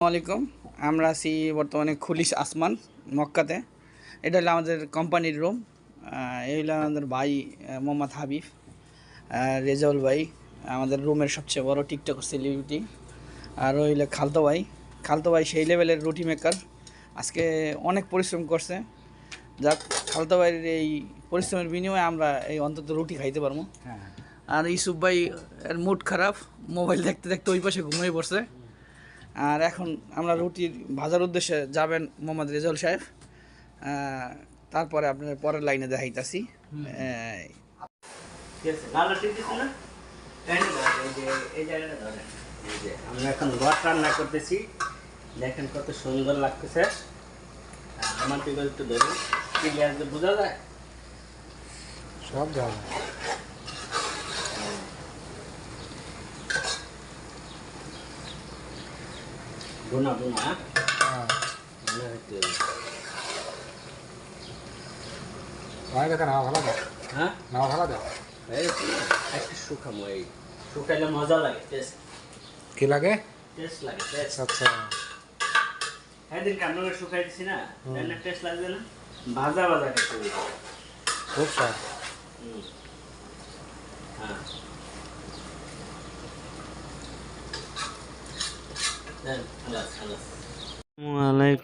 আলাইকুম। আমরা আছি বর্তমানে খুলিশ আসমান মক্কাতে। এটা হলো আমাদের কোম্পানির রুম। এই হলো আমাদের ভাই মোহাম্মদ হাবিব, রেজাউল ভাই, আমাদের রুমের সবচেয়ে বড় টিকটক সেলিব্রিটি। আর হইলে খালতো ভাই সেই লেভেলের রুটি মেকার। আজকে অনেক পরিশ্রম করছে। যাক, খালতো ভাইয়ের এই পরিশ্রমের বিনিময়ে আমরা এই অন্তত রুটি খাইতে পারবো। আর ইউসুফ ভাই এর মুড খারাপ, মোবাইল দেখতে দেখতে ওই পাশে ঘুমিয়ে পড়ছে। আর এখন আমরা রুটির ভাজার উদ্দেশ্যে যাবেন মোহাম্মদ রেজাউল সাহেব। তারপরে আপনার পরের লাইনে দেখাইতাছি। আমরা এখন রড রান্না করতেছি, দেখেন কত সুন্দর লাগতেছে। আমার দিকে একটু ধরুন, ক্লিয়ার বোঝা যায় সব যাওয়া বোনা বোনা দেখে নাও ভালো দাও, হ্যাঁ নাও ভালো দাও। একটু শুকামো, এই শুকাইলে মজা লাগে, টেস্ট কি লাগে? টেস্ট লাগে, টেস্ট। আচ্ছা, এদিনকে আপনাকে শুকাই দিছি না, টেস্ট লাগবে না? ভাজা ভাজা খেতে হবে, খুব স্বাদ। হ্যাঁ খালাস খালাস।